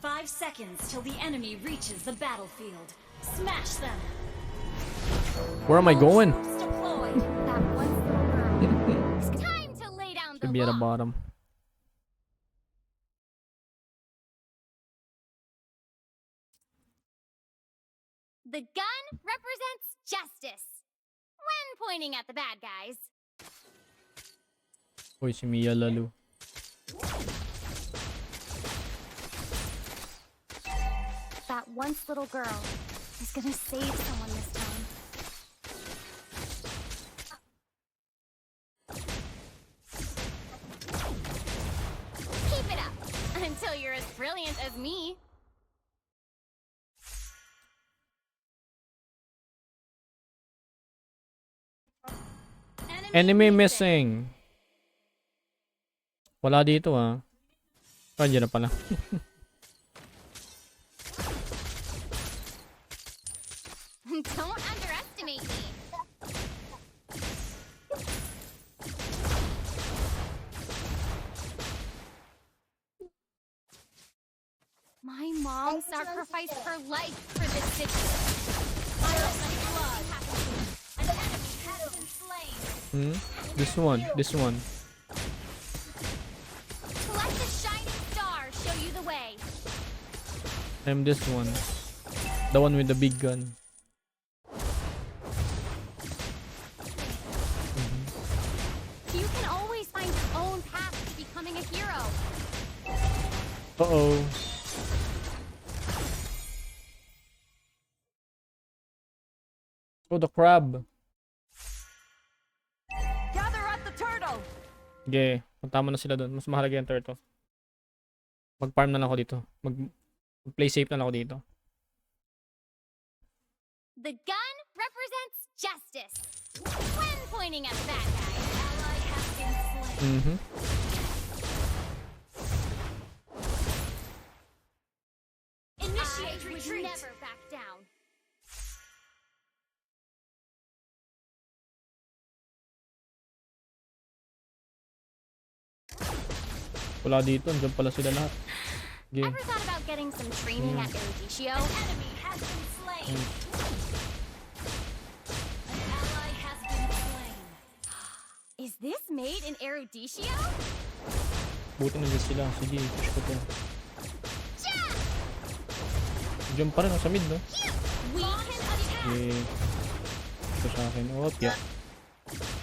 5 seconds till the enemy reaches the battlefield. Smash them. Where am I going? Troops deployed. That one little girl. It's time to lay down the Should be at the law. bottom. The gun represents justice when pointing at the bad guys. Uy, si Mia Lalu. That once little girl is gonna save someone this time. Keep it up until you're as brilliant as me. Enemy missing. Wala dito ah. Ah, dyan na pala. Don't underestimate me. My mom sacrificed her life for this city. An enemy has been slain. This one. Let the shining star show you the way. I'm this one. The one with the big gun. You can always find your own path to becoming a hero. Uh-oh. Oh, the crab. Gather at the turtle. Okay, punta mo na sila doon. Mas mahalaga yung turtle. Mag-farm na lang ako dito. Mag-play safe na lang ako dito. The gun represents justice when pointing at the bad guys. Ally has been slain. Initiate I would retreat. never back down. Wala dito. Andiyan pala sila lahat. Okay. Ever thought about getting some training at Erudicio? Enemy has been slain. An ally has been slain. Is this made in Erudicio? Buti na din sila. Sige, push ko to. Ja! Diyan pa rin ako sa mid, no? We can attack! Okay. Ito sa akin. Oh, yeah.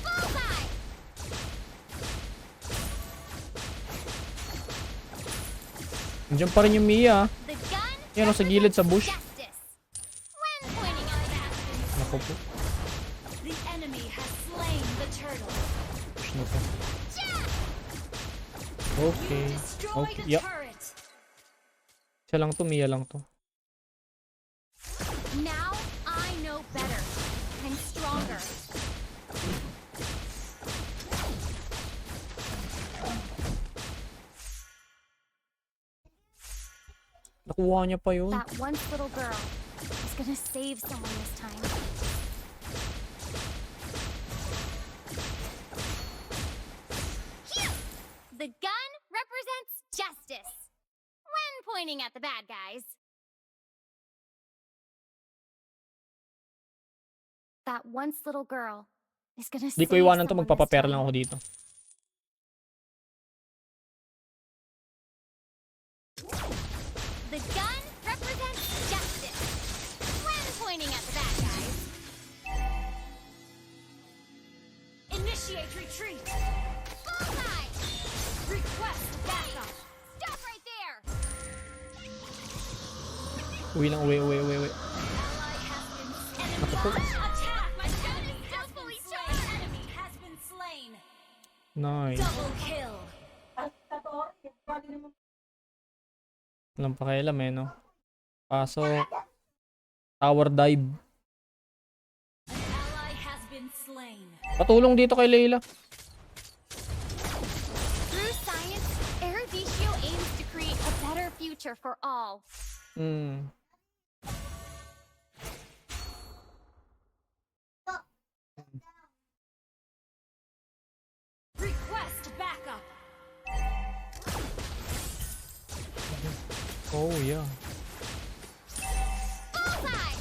Bullseye! Andiyan pa rin yung Mia. The gun Yan o, sa gilid sa bush. justice when pointing at the bad guys. Naku po. The enemy has slain the turtle. Push na to. Ja! Okay. Destroy Okay. the Yep. turret. Siya lang to. Mia lang to. Now I know better. I'm stronger. Nakuha niya pa yun. That once little girl is gonna save someone this time. Phew! The gun represents justice when pointing at the bad guys. That once little girl is gonna Di ko save iwanan to. someone Magpapapera this lang time. ako dito. The gun represents justice when pointing at the bad guys. Initiate retreat. Bullseye! Request backup. Stop right there! Uwi lang. Uwi. Ally has been slain. Naku po. Attack. My gun is still fully charged! Enemy has been slain. Nice. Double kill. Walang pakialam eh, no? Pasok. Tower dive. An ally has been slain. Patulong dito kay Layla. Through science, Erudicio aims to create a better future for all. Request backup. Oh, yeah. Bullseye!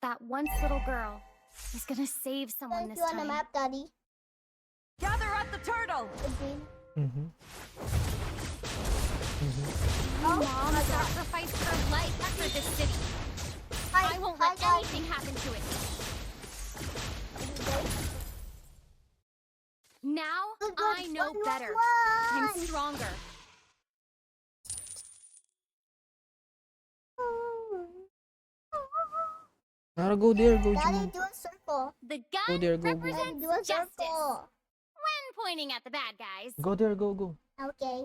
That once little girl is gonna save someone this You on the time. map, Daddy? Gather at the turtle! Mm-hmm. Mom sacrificed her life for this city. I won't let anything happen to it. Now I know better. I'm stronger. Nara, go there, go Daddy, Jun. do a circle. The Go gun there, go, go. Daddy, represents do a justice circle. when pointing at the bad guys. Go there, go, go. Okay.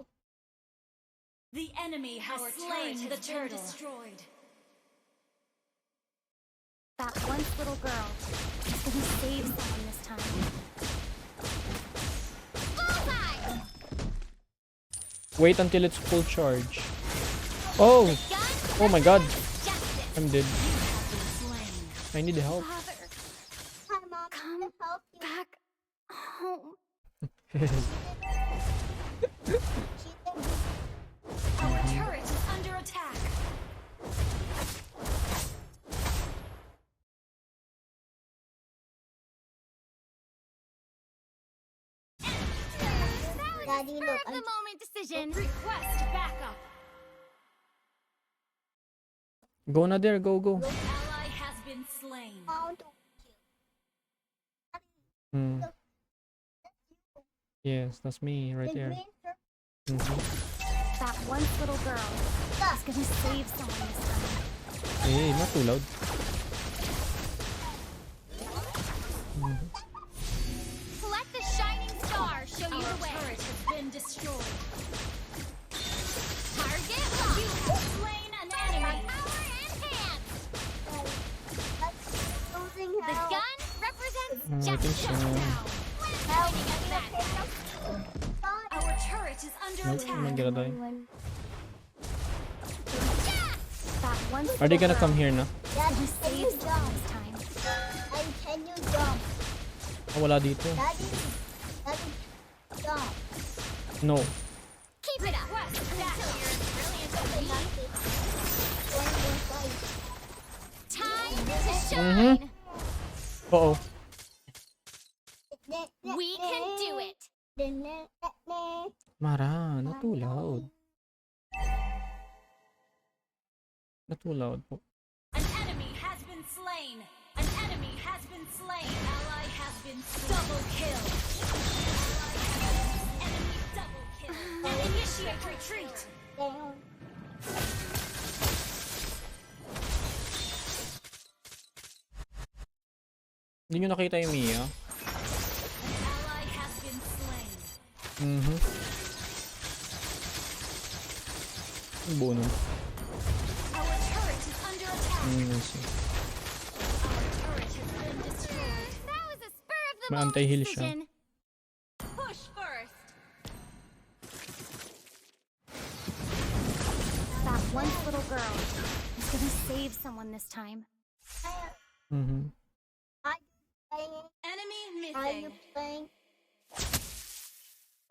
The enemy has Our slain turret the has been turtle. destroyed. That once little girl is gonna save someone this time. Bullseye! Wait until it's full charge. Oh! Gun Oh my god. represents justice. I'm dead. Have been slain. I need help. Father, Hi, Mom. Come Can I help you? back home. She did. Our turret is under attack. That was Daddy, a spur look, of the moment decision. Request backup. Go na there, go, go. Ally has been slain. Found Hmm. Yes, that's me right the there. green circle. Mhm. That once little girl is gonna save someone this time. Hey, not too loud. Let the shining star show you Our the way. turret has been destroyed. Target You locked. have slain an enemy. Power enhanced. That's losing The health. gun represents I think justice. so. When pointing at the bad guys. Our turret is under Nope, I'm not attack. gonna die. That once Are they little gonna come girl here na? Daddy, is can gonna you save jump? someone this time. And can you jump? Ah, wala dito. Daddy, Daddy, jump. No. Keep it up until you're as brilliant as me. One more fight. Time to shine. Mhm. Uh-oh. We can do it. Mara, not too loud. Not too loud po. An enemy has been slain. An enemy has been slain. Ally has been double kill. Enemy double kill. Initiate retreat. Down. Hindi nyo nakita yung Mia? Ally has been slain. Mhm. Ang buo nun. Our turret is under attack. I see. Our turret has been destroyed. That was a spur of the May moment anti-heal siya. decision. Push first. That once little girl is gonna save someone this time. Mhm. Playing? Enemy Are you missing. playing?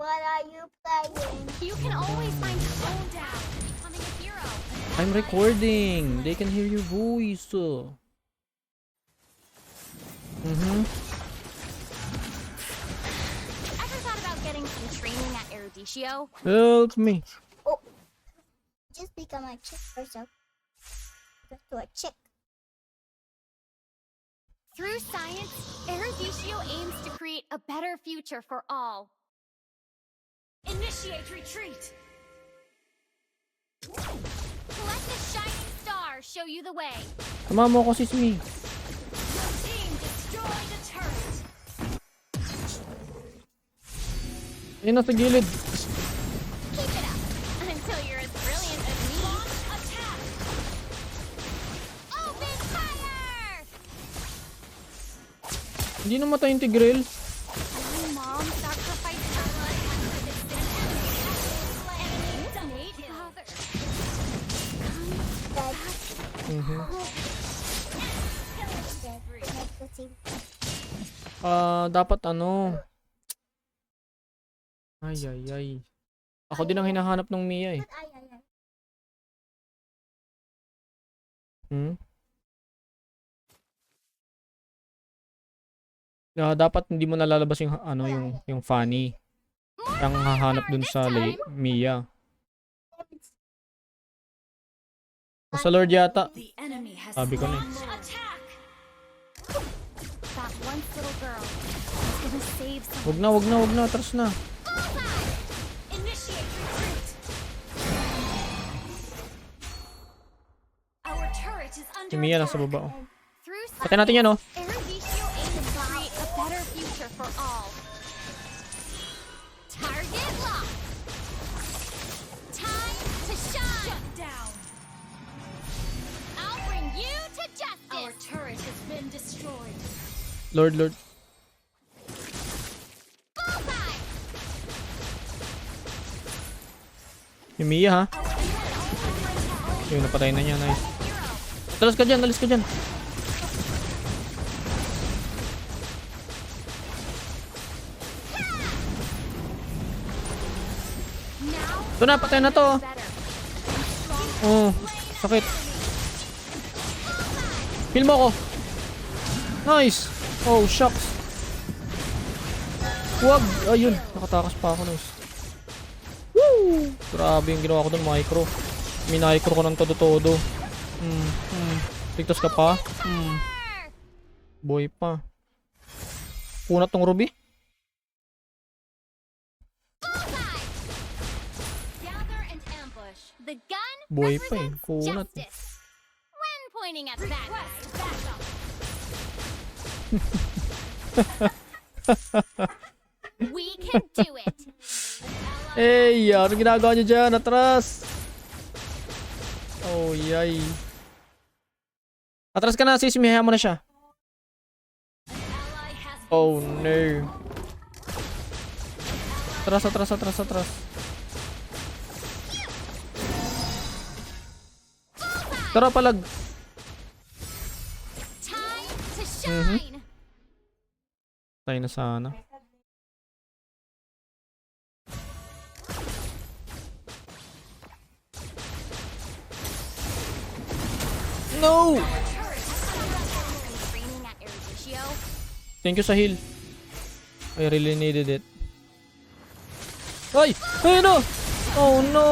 What are you playing? You can always find your own down, becoming a hero. I'm recording. They can hear your voice. Mhm. Ever thought about getting some training at Erudicio? Help me. Just become a chick yourself. Just to a chick. Through science, Erudicio aims to create a better future for all. Initiate retreat. Let the shining star show you the way. Tama mo ako, sis me. Your team destroyed a turret. Ayun na sa gilid. Keep it up until you're as brilliant as me. Launch attack. Open fire! Hindi namatay yung Tigrel. My mom sacrificed her life for this city. Enemy double kill. Father, Mhm. Let's go see. Dapat ano. Ay, ay, ay. Ako din ang hinahanap ng Mia eh. But ay. Hmm? Dapat hindi mo nalalabas yung ano yung Fanny. Ang hahanap dun sa Mia. Sa Lord yata. The enemy has Sabi ko na eh. launched attack. That once little girl is gonna save someone. Wag na, atras na. Initiate retreat. Our turret is Si under Mia nasa attack. baba oh. Through Patay natin yan oh. Eruditio aims to create a better future for all. Target locked. Time to shine. Shut down. I'll bring you to Our justice. turret has been destroyed. Lord. Bullseye. Yung Mia ha. Our turret is under attack. Yun, napatay na niya. Nice. Hero. Alis ka dyan. Now Ito na, patay na to. better. Oh, sakit. Heal mo ako. Nice. Oh, shucks. Wag. Ayun, nakatakas pa ako. Nice. Woo! Grabe yung ginawa ko dun, micro. Minicro ko ng todo-todo. Ligtas ka pa. Boy pa. Punat tong ruby. Bullseye. Gather and ambush. The gun Boy pa eh. represents Kunat. justice. When pointing at the bad guy. Request backup. We can do it. Hey, ano ginagawa nyo dyan? Atras! Oh, yay. Atras ka na, sis. Mihaya mo na siya. Ally has been Oh, no. Atras. Tara, palag. Time to shine. Tayo na sana. No! Training at Eruditio. Thank you sa heal. I really needed it. Ay! Ay no! Oh no!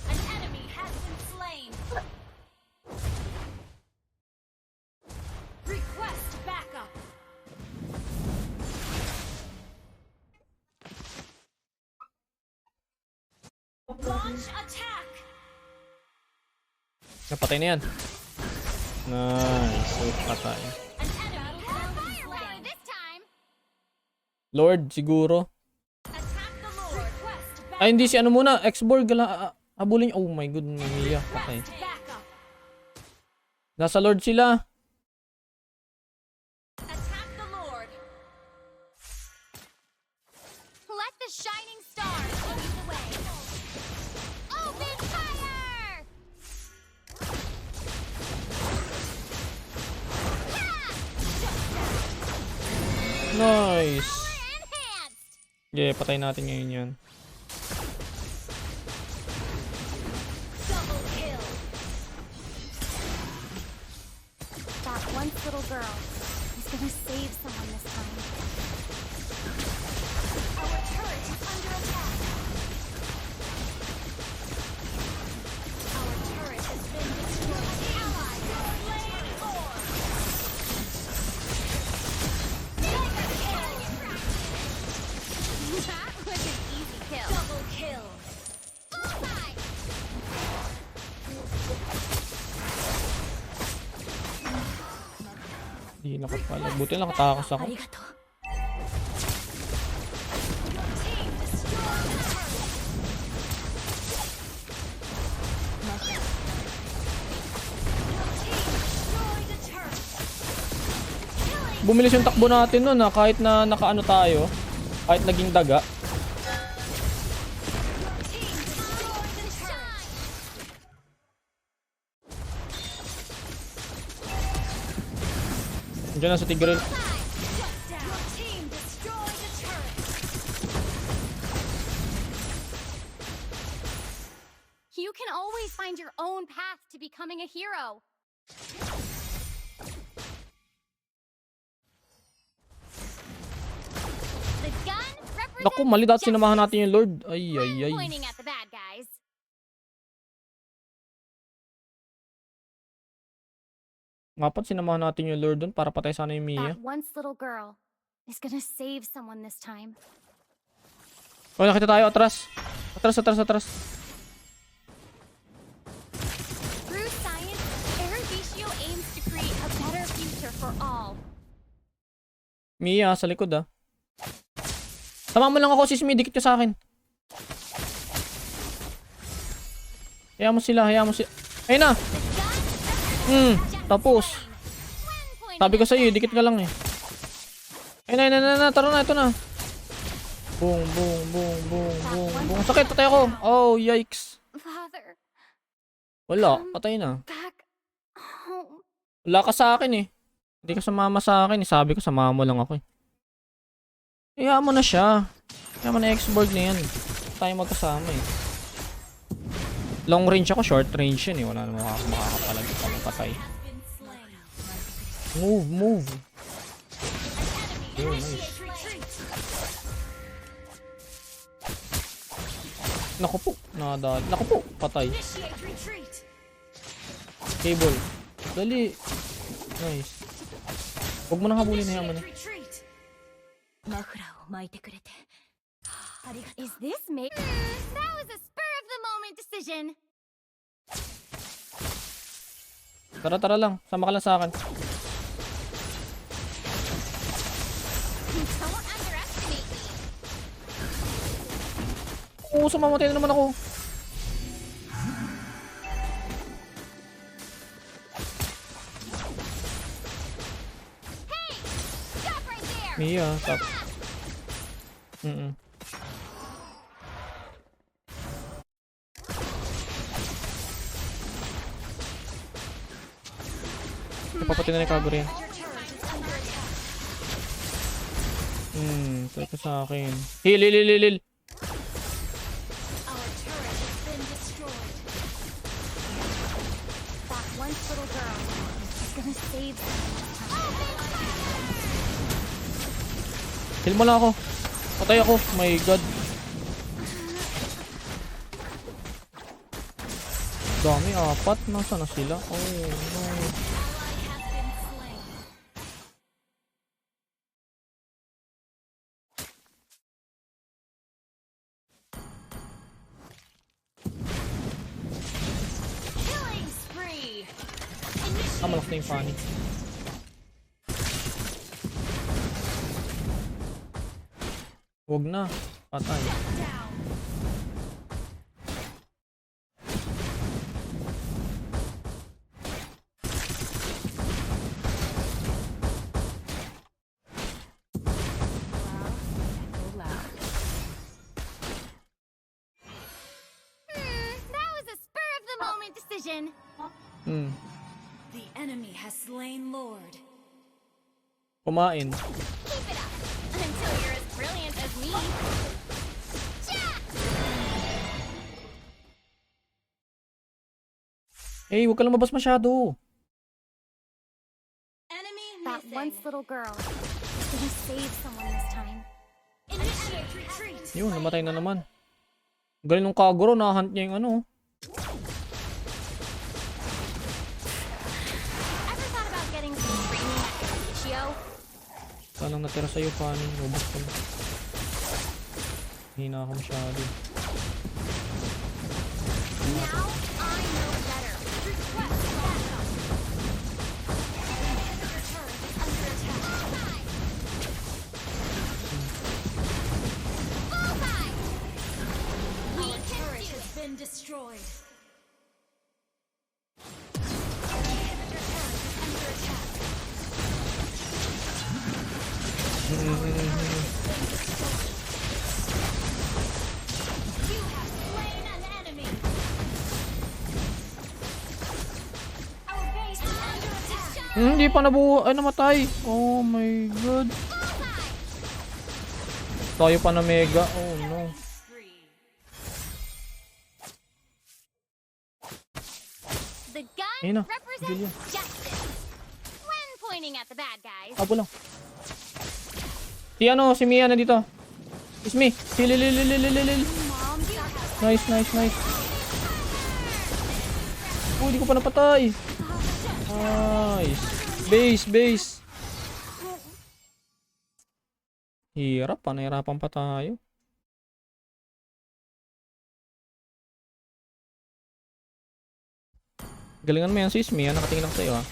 An enemy has been slain. Request backup. Launch attack. Napatay na yan. Nice. So, patay. An enemy has been Firework slain. this time. Lord, siguro. Attack the Lord. Request backup. Ay, hindi si ano muna. X-Borg. Habulin. Oh my god. Mia. Patay. Request backup. Nasa Lord sila. Attack the Lord. Let the shining stars lead the way. Open fire! Nice. Power enhanced! Yeah, patay natin ngayon yan. Double kill. That once little girl is gonna save someone this time. Our turret is under attack. Our turret has been destroyed. Ally slain Lord. Mega kill. That was an easy kill. Double kill. Bullseye! Hindi nakapalag. Buti nakatakas ako. Team destroyed the turret. Team destroyed the turret. Bumilis yung takbo natin nun kahit na nakaano tayo. Kahit naging daga. Team destroyed the turret. Diyan na sa Tigreal. Shut down. Your team destroyed a turret. You can always find your own path to becoming a hero. The gun represents Naku, mali dati justice. sinamahan natin yung Lord. Ay, ay, I'm ay. pointing at the bad guys. Ngapat sinamahan natin yung Lord dun para patay sana yung Mia. That once little girl is gonna save someone this time. Oh, nakita tayo. Atras. Atras, atras, atras. Through science, Eruditio aims to create a better future for all. Mia, sa likod ah. Tama mo lang ako, sis Mi. Dikit ka sa akin. Hayaan mo sila, hayaan mo sila. Ayun na. Tapos. Sabi ko sa'yo, dikit ka lang eh. Ayun na, tara na, ito na. Boom, boom, boom, boom, boom, boom. Sakit, patay ako. Oh, yikes. Father, Wala, patay na. back home. Wala ka sa akin eh. Hindi ka sumama sa akin eh. Sabi ko, samahan mo lang ako eh. Hayaan mo na siya. Hayaan mo na X-board na yan. Tayo magkasama eh. Long range ako, short range yun eh. Wala namang makakapalag palang patay. Has been slain. Move, move. Enemy initiate retreat. Naku po, nadali. Naku po, patay. Initiate retreat. Cable. Dali. Nice. Huwag mo nang habulin, hayaan mo na. Initiate retreat. Is this me? That was a spur of the moment decision. Tara, tara lang. Sama ka lang sa akin. Don't underestimate me. Oo, samamatay na naman ako. Hey! Stop right there! Mia, stop. Napapatay na ni Kagura yan. Your turret is under attack. Teka sa akin. Heal, heal, heal, heal, heal. Our turret has been destroyed. That once little girl is gonna save someone this time. Heal mo lang ako. Patay ako. My God. Dami, apat. Nasaan na sila? Oh, no. Ally has been slain. Killing spree. Malak na yung Fanny. Huwag na. Patay. Down. That was a spur of the moment decision. The enemy has slain Lord. Kumain. Keep it up until you're as brilliant as me. Eh, huwag ka lang mabas masyado. Enemy That missing. once little girl is gonna save someone this time. Initiate retreat. Yun, namatay na naman. Galing nung Kagura, nahunt niya yung ano. Ever thought about getting some training at Eruditio? Sanang natira sa'yo, Fanny. Ubus ko na. Hina ako masyado. Now I know better. Request backup. Your turret is under attack. Bullseye! We Our can turret do has it. been destroyed. Your turret is under attack. You have slain an enemy. Our base is under attack. Hindi pa nabuo. Ay, namatay. Oh my god. Tayo pa na mega. Oh no. The gun Ayun na. represents Julia. justice. When pointing at the bad guys. Abo lang. Si Mia nandito. It's me. Hililililililil. Nice, nice, nice. Oh, hindi ko pa napatay. Nice. Base. Hirap. Panahirapan pa tayo. Galingan mo yan, sis Mia. Nakatingin ako sa'yo, ha.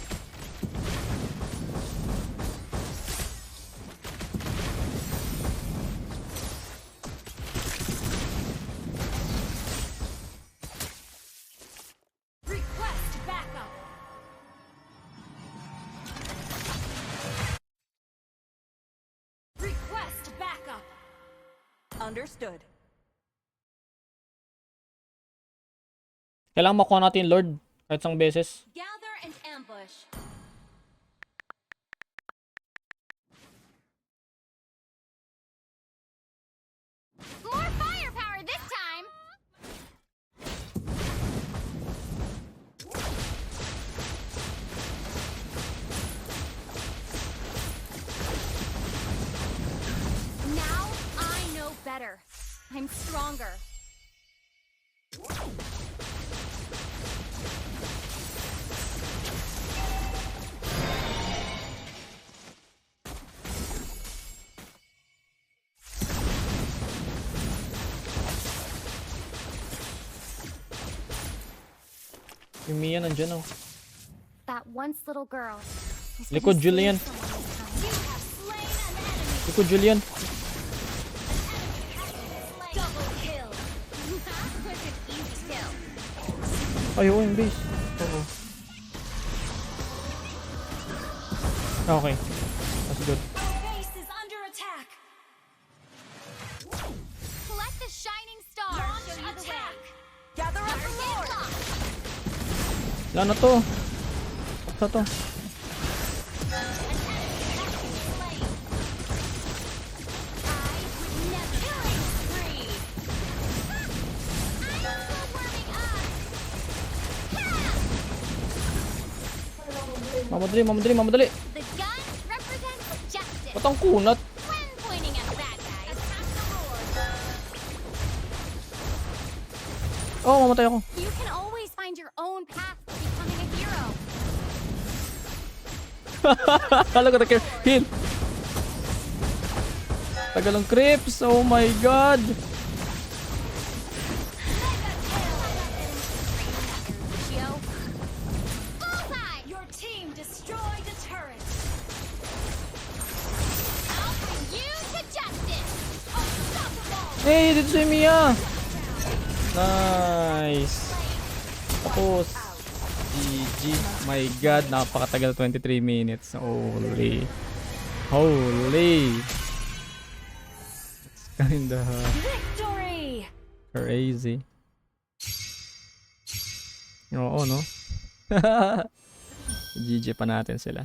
Request backup. Request backup. Understood. Kailangan makuha natin yung Lord. Kahit isang beses. Gather and ambush. More firepower this time. Now I know better. I'm stronger. Yung Mia nandyan, oh. That once little girl. is Likod, gonna save Julian. someone this time. You have slain an enemy. Likod, Julian. Double kill. That was an easy kill. Ay, oo, yung base. Oo. Okay. That's good. Base is under attack. Let the shining star Launch show you the way. attack. Gather up the Target Lord. locked. Wala na to. Tapos na to. Killing spree. I'm still warming up. Mamadali. The gun represents justice. Ba't ang kunat? When pointing at the bad guys. Oh, mamatay ako. You can always find your own path to becoming a hero. Look at the heal. Tagal ng creeps. Oh my god. Lucio. Bullseye! Your team destroyed a turret. I'll bring you to justice. Unstoppable! Hey, dito si Mia. Nice. Tapos. GG. My god, napakatagal. 23 minutes. Holy. It's kinda Victory. crazy. Oo, no? GG pa natin sila.